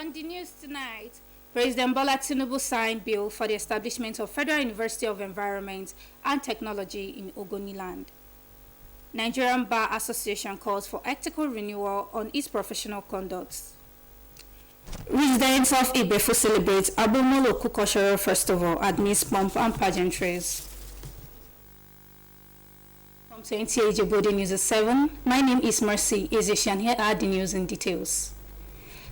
On the news tonight, President Bola Tinubu signed bill for the establishment of Federal University of Environment and Technology in Ogoniland. Nigerian Bar Association calls for ethical renewal on its professional conduct. Residents of Ibefu celebrate Abomoloku Cultural Festival amidst pomp and pageantries. From Nta Ijebu Ode News at 7, my name is Mercy Ezeshian. Here are the news in details.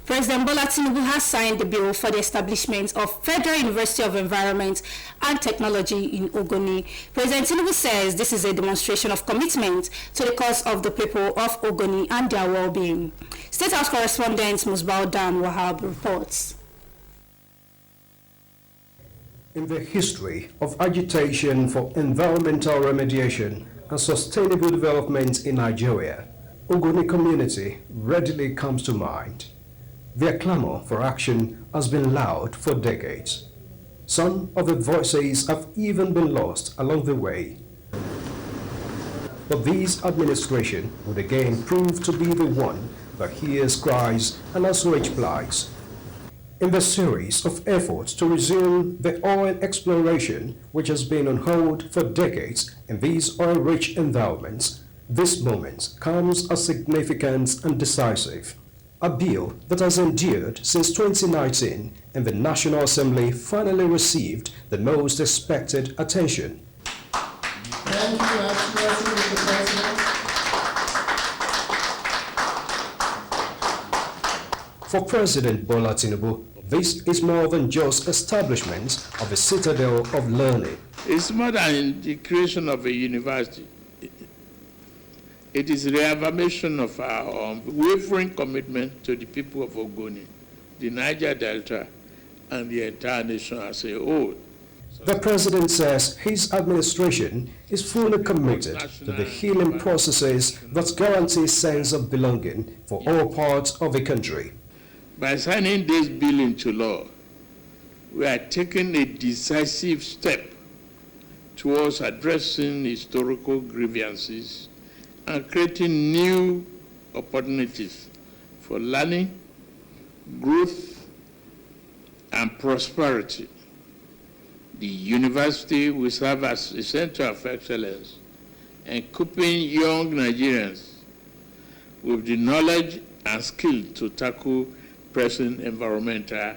President Bola Tinubu has signed the bill for the establishment of Federal University of Environment and Technology in Ogoni. President Tinubu says this is a demonstration of commitment to the cause of the people of Ogoni and their well-being. State House correspondent Musbao Dan Wahab reports. In the history of agitation for environmental remediation and sustainable development in Nigeria, Ogoni community readily comes to mind. Their clamor for action has been loud for decades. Some of the voices have even been lost along the way. But this administration would again prove to be the one that hears cries and assuage plights. In the series of efforts to resume the oil exploration, which has been on hold for decades in these oil-rich endowments, this moment comes as significant and decisive. A bill that has endured since 2019 in the National Assembly finally received the most expected attention. Thank you, Mr. President. For President Bola Tinubu, this is more than just establishment of a citadel of learning. It's more than the creation of a university. It is the reaffirmation of our unwavering commitment to the people of Ogoni, the Niger Delta, and the entire nation as a whole. The president says his administration is fully committed to the healing processes that guarantee sense of belonging for all parts of the country. By signing this bill into law, we are taking a decisive step towards addressing historical grievances and creating new opportunities for learning, growth, and prosperity. The university will serve as a center of excellence, equipping young Nigerians with the knowledge and skill to tackle pressing environmental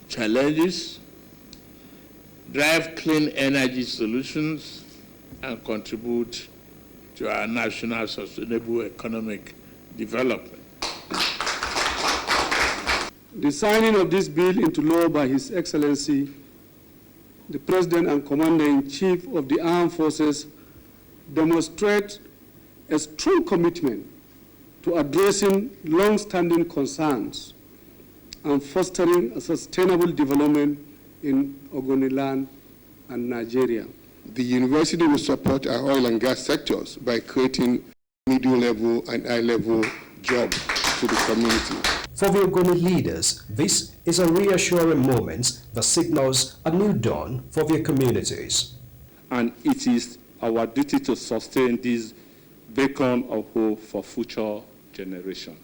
challenges, drive clean energy solutions, and contribute to our national sustainable economic development. The signing of this bill into law by His Excellency, the President and Commander-in-Chief of the Armed Forces, demonstrates a strong commitment to addressing long-standing concerns and fostering a sustainable development in Ogoniland and Nigeria. The university will support our oil and gas sectors by creating middle-level and high-level jobs to the community. For the Ogoni leaders, this is a reassuring moment that signals a new dawn for their communities. And it is our duty to sustain this beacon of hope for future generations.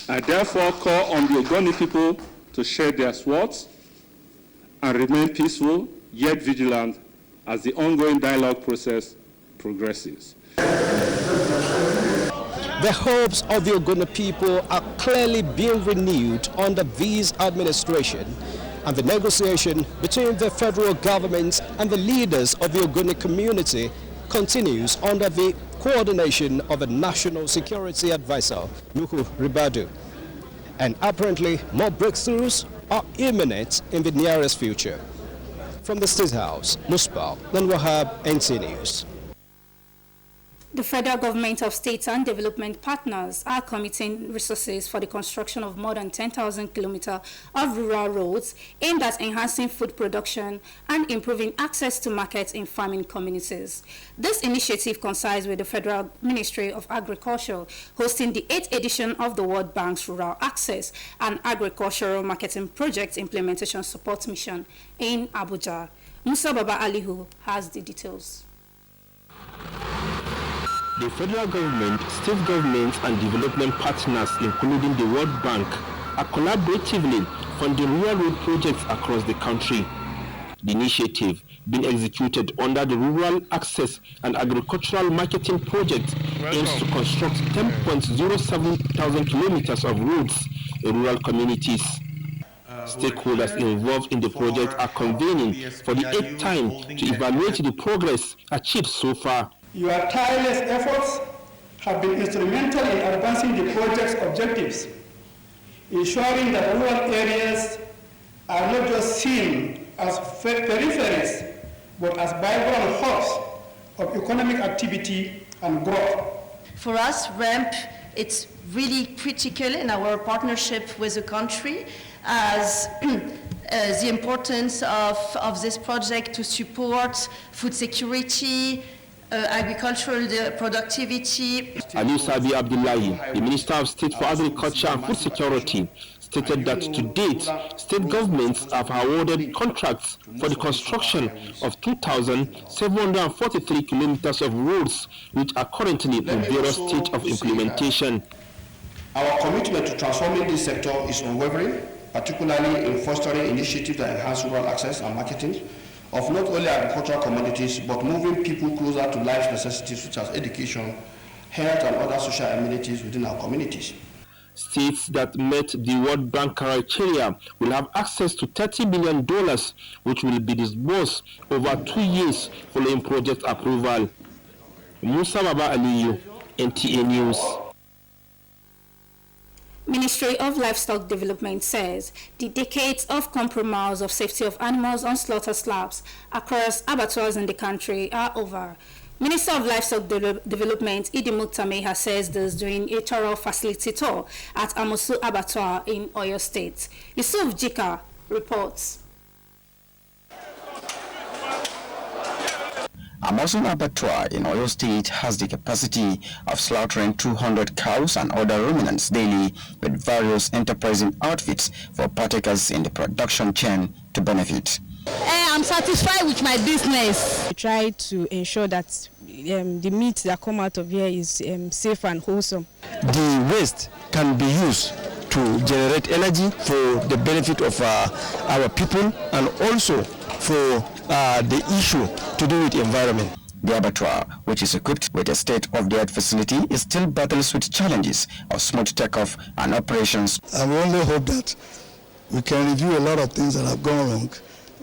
I therefore call on the Ogoni people to share their swords and remain peaceful yet vigilant as the ongoing dialogue process progresses. The hopes of the Ogoni people are clearly being renewed under this administration, and the negotiation between the federal government and the leaders of the Ogoni community continues under the coordination of the National Security Advisor, Nuhu Ribadu. And apparently more breakthroughs are imminent in the nearest future. From the State House, Musbao Dan Wahab, NT News. The federal government of states and development partners are committing resources for the construction of more than 10,000 kilometers of rural roads aimed at enhancing food production and improving access to markets in farming communities. This initiative coincides with the Federal Ministry of Agriculture hosting the 8th edition of the World Bank's Rural Access and Agricultural Marketing Project Implementation Support Mission in Abuja. Musa Baba Alihu has the details. The federal government, state governments and development partners, including the World Bank, are collaboratively funding rural road projects across the country. The initiative, being executed under the Rural Access and Agricultural Marketing Project, aims to construct 10.07 thousand kilometers of roads in rural communities. Stakeholders involved in the project are convening for the 8th time to evaluate the progress achieved so far. Your tireless efforts have been instrumental in advancing the project's objectives, ensuring that rural areas are not just seen as peripheries, but as vibrant hubs of economic activity and growth. For us, RAMP, it's really critical in our partnership with the country as the importance of this project to support food security, agricultural productivity. Ali Sabi Abdullahi, the Minister of State for Agriculture and Food Security, stated that to date, state governments have awarded contracts for the construction of 2,743 kilometers of roads, which are currently in various stages of implementation. Our commitment to transforming this sector is unwavering, particularly in fostering initiatives that enhance rural access and marketing of not only agricultural commodities, but moving people closer to life's necessities such as education, health, and other social amenities within our communities. States that met the World Bank criteria will have access to $30 billion, which will be disbursed over 2 years following project approval. Musa Baba Aliyu, NTA News. Ministry of Livestock Development says the decades of compromise of safety of animals on slaughter slabs across abattoirs in the country are over. Minister of Livestock Development Idi Muktameha says this during a thorough facility tour at Amosu Abattoir in Oyo State. Yusuf Jika reports. Amosu Abattoir in Oyo State has the capacity of slaughtering 200 cows and other ruminants daily, with various enterprising outfits for partakers in the production chain to benefit. I'm satisfied with my business. We try to ensure that the meat that come out of here is safe and wholesome. The waste can be used to generate energy for the benefit of our people and also for the issue to do with the environment. The abattoir, which is equipped with a state-of-the-art facility, is still battles with challenges of smooth takeoff and operations. I only hope that we can review a lot of things that have gone wrong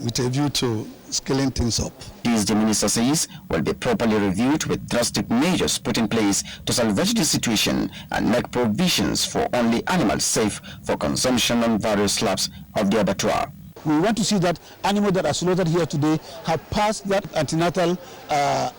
with a view to scaling things up. These, the minister says, will be properly reviewed with drastic measures put in place to salvage the situation and make provisions for only animals safe for consumption on various slabs of the abattoir. We want to see that animals that are slaughtered here today have passed that antenatal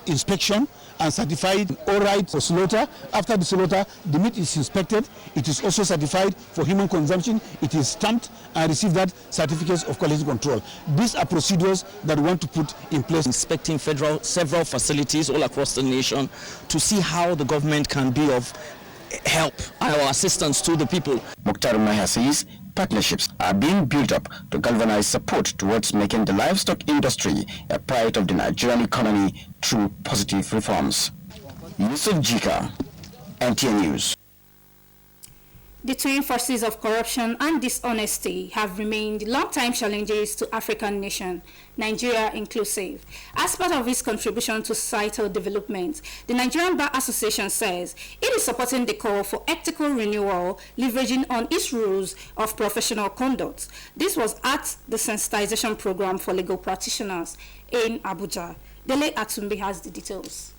inspection and certified all right for slaughter. After the slaughter, the meat is inspected. It is also certified for human consumption. It is stamped and receive that certificates of quality control. These are procedures that we want to put in place. Inspecting several facilities all across the nation to see how the government can be of help or assistance to the people. Mukhtar Maya says partnerships are being built up to galvanize support towards making the livestock industry a part of the Nigerian economy through positive reforms. Yusuf Jika, NTA News. The twin forces of corruption and dishonesty have remained long-time challenges to African nations, Nigeria inclusive. As part of its contribution to societal development, the Nigerian Bar Association says it is supporting the call for ethical renewal, leveraging on its rules of professional conduct. This was at the sensitization program for legal practitioners in Abuja. Dele Atumbi has the details.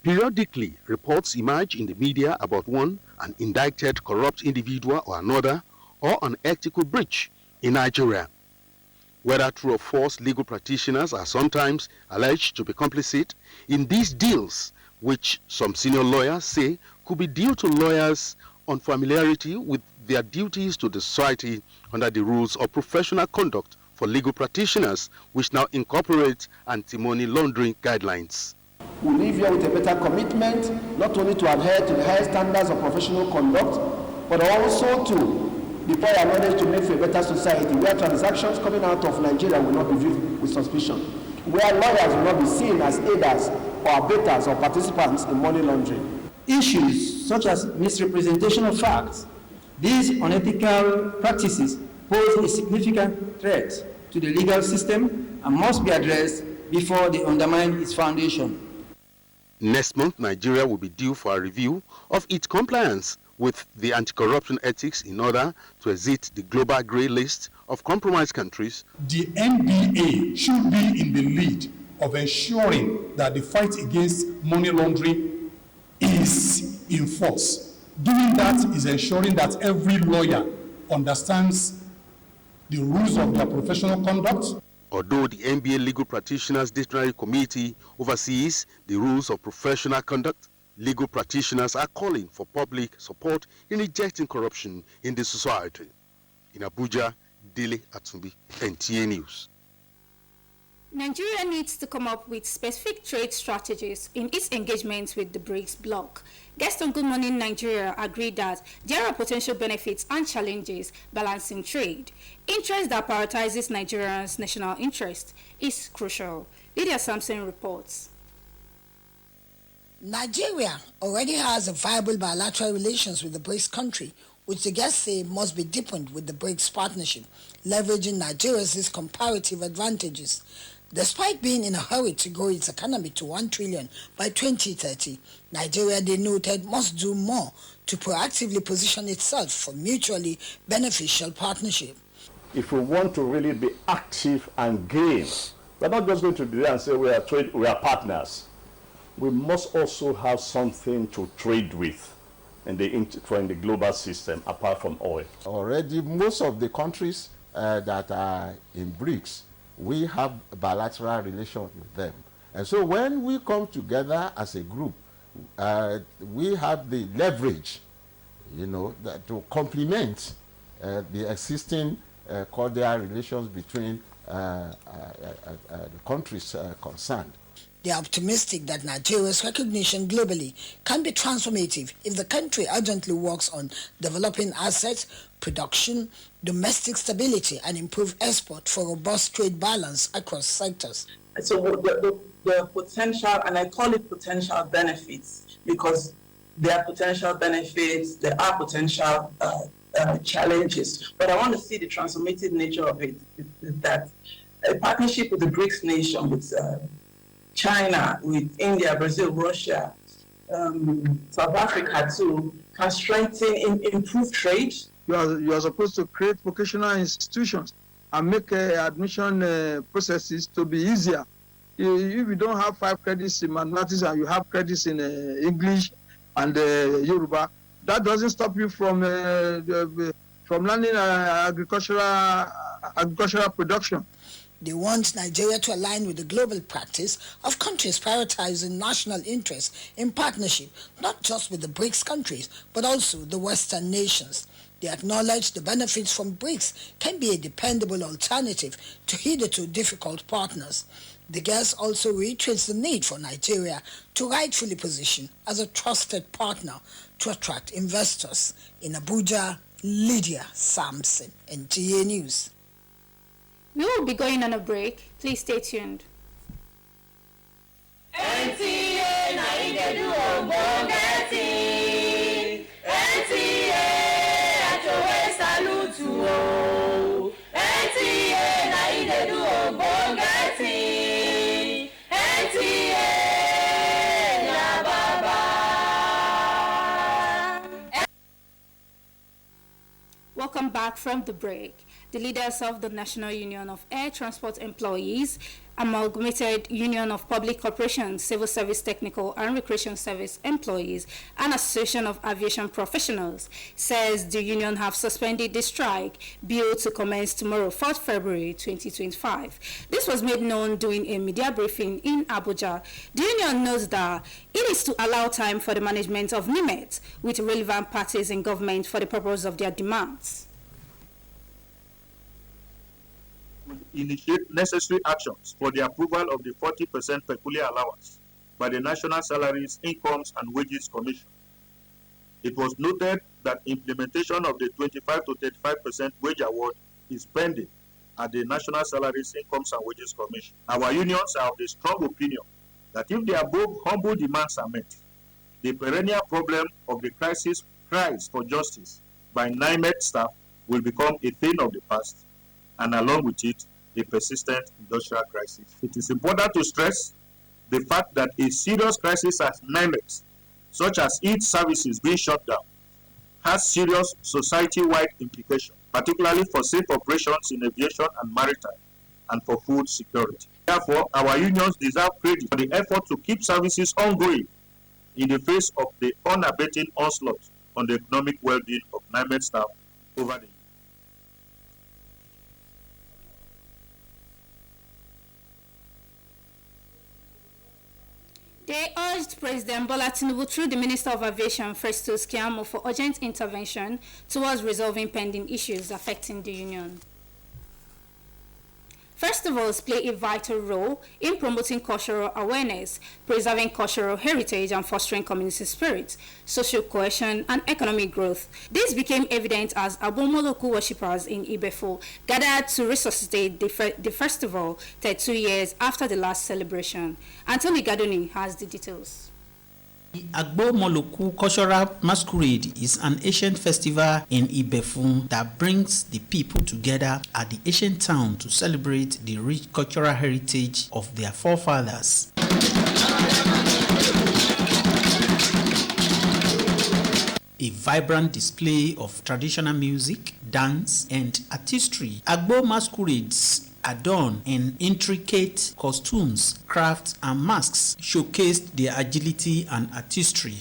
Periodically, reports emerge in the media about an indicted corrupt individual or another, or an ethical breach in Nigeria. Whether true or false, legal practitioners are sometimes alleged to be complicit in these deals, which some senior lawyers say could be due to lawyers' unfamiliarity with their duties to the society under the rules of professional conduct for legal practitioners, which now incorporate anti-money laundering guidelines. We live here with a better commitment, not only to adhere to the highest standards of professional conduct, but also to deploy our knowledge to make for a better society, where transactions coming out of Nigeria will not be viewed with suspicion, where lawyers will not be seen as aiders or abettors or participants in money laundering. Issues such as misrepresentation of facts, these unethical practices pose a significant threat to the legal system and must be addressed before they undermine its foundation. Next month, Nigeria will be due for a review of its compliance with the anti-corruption ethics in order to exit the global grey list of compromised countries. The NBA should be in the lead of ensuring that the fight against money laundering is in force. Doing that is ensuring that every lawyer understands the rules of their professional conduct. Although the NBA Legal Practitioners Disciplinary Committee oversees the rules of professional conduct, legal practitioners are calling for public support in rejecting corruption in the society. In Abuja, Dele Atumbi, NTA News. Nigeria needs to come up with specific trade strategies in its engagements with the BRICS bloc. Guests on Good Morning Nigeria agreed that there are potential benefits and challenges balancing trade. Interest that prioritizes Nigeria's national interest is crucial. Lydia Sampson reports. Nigeria already has a viable bilateral relations with the BRICS country, which the guests say must be deepened with the BRICS partnership, leveraging Nigeria's comparative advantages. Despite being in a hurry to grow its economy to 1 trillion by 2030, Nigeria, they noted, must do more to proactively position itself for mutually beneficial partnership. If we want to really be active and gain, we're not just going to be there and say we are partners. We must also have something to trade with in the global system apart from oil. Already most of the countries that are in BRICS, we have bilateral relations with them. And so when we come together as a group, we have the leverage, to complement the existing cordial relations between the countries concerned. They are optimistic that Nigeria's recognition globally can be transformative if the country urgently works on developing assets, production, domestic stability, and improve export for robust trade balance across sectors. So the potential, and I call it potential benefits, because there are potential benefits, there are potential challenges, but I want to see the transformative nature of it, is that a partnership with the BRICS nation, with China, with India, Brazil, Russia, South Africa too, can strengthen, improve trade. You are supposed to create vocational institutions and make admission processes to be easier. If you don't have 5 credits in mathematics and you have credits in English and Yoruba, that doesn't stop you from learning agricultural production. They want Nigeria to align with the global practice of countries prioritizing national interests in partnership, not just with the BRICS countries, but also the Western nations. They acknowledge the benefits from BRICS can be a dependable alternative to hitherto difficult partners. The guest also reiterates the need for Nigeria to rightfully position as a trusted partner to attract investors. In Abuja, Lydia Sampson, NTA News. We will be going on a break. Please stay tuned. Nta Ijebu Ode. Nta Atowe Salutu. Nta Ijebu Ode. Nta Yababa. Welcome back from the break. The leaders of the National Union of Air Transport Employees, Amalgamated Union of Public Corporations, Civil Service Technical and Recreation Service Employees, and Association of Aviation Professionals says the union have suspended the strike due to commence tomorrow, 4th February 2025. This was made known during a media briefing in Abuja. The union notes that it is to allow time for the management of NIMET with relevant parties in government for the purpose of their demands. Initiate necessary actions for the approval of the 40% peculiar allowance by the National Salaries, Incomes and Wages Commission. It was noted that implementation of the 25 to 35% wage award is pending at the National Salaries, Incomes and Wages Commission. Our unions are of the strong opinion that if the above humble demands are met, the perennial problem of the crisis cries for justice by NIMET staff will become a thing of the past, and along with it, a persistent industrial crisis. It is important to stress the fact that a serious crisis at NIMET, such as its services being shut down, has serious society-wide implications, particularly for safe operations in aviation and maritime, and for food security. Therefore, our unions deserve credit for the effort to keep services ongoing in the face of the unabating onslaught on the economic well-being of NIMET staff over the years. They urged President Bola Tinubu through the Minister of Aviation, Festus Keyamo, for urgent intervention towards resolving pending issues affecting the union. Festivals play a vital role in promoting cultural awareness, preserving cultural heritage, and fostering community spirit, social cohesion, and economic growth. This became evident as Abomoloku worshippers in Ibefo gathered to resuscitate the festival 32 years after the last celebration. Anthony Gadoni has the details. The Agbo Moloku Cultural Masquerade is an ancient festival in Ibefun that brings the people together at the ancient town to celebrate the rich cultural heritage of their forefathers. A vibrant display of traditional music, dance, and artistry, Agbo masquerades adorned in intricate costumes, crafts, and masks showcased their agility and artistry.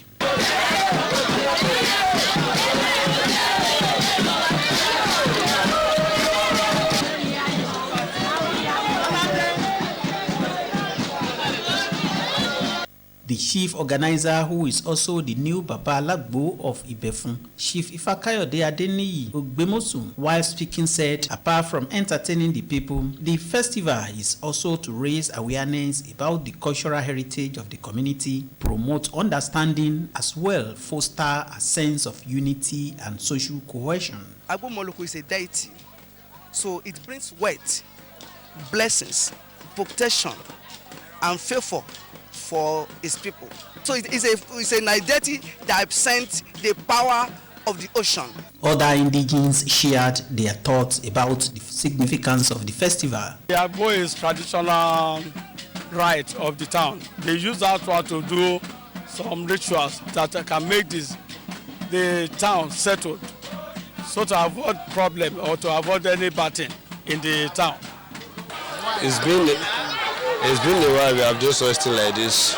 The chief organizer, who is also the new Baba Alagbo of Ibefun, Chief Ifakayode Adeniyi Ogbemosun, while speaking said, apart from entertaining the people, the festival is also to raise awareness about the cultural heritage of the community, promote understanding, as well foster a sense of unity and social cohesion. Agbo Moloku is a deity, so it brings wealth, blessings, protection, and favor for his people. So it's an identity that represents the power of the ocean. Other indigenes shared their thoughts about the significance of the festival. The Agbo is traditional right of the town. They use that one to do some rituals that can make the town settled, so to avoid problem or to avoid any bad thing in the town. It's been a while we have just hosting like this.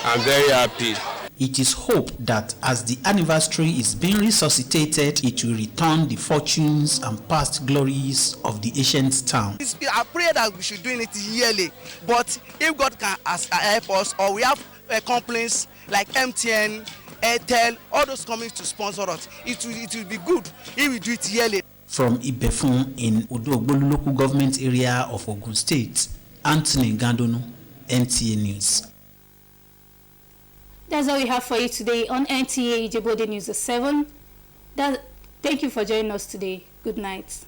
I'm very happy. It is hoped that as the anniversary is being resuscitated, it will return the fortunes and past glories of the ancient town. I pray that we should do it yearly, but if God can help us, or we have companies like MTN, Airtel, all those companies to sponsor us, it will be good if we do it yearly. From Ibefun in Odogbolu local government area of Ogun State, Anthony Gandonu, NTA News. That's all we have for you today on Nta Ijebu Ode News 7. Thank you for joining us today. Good night.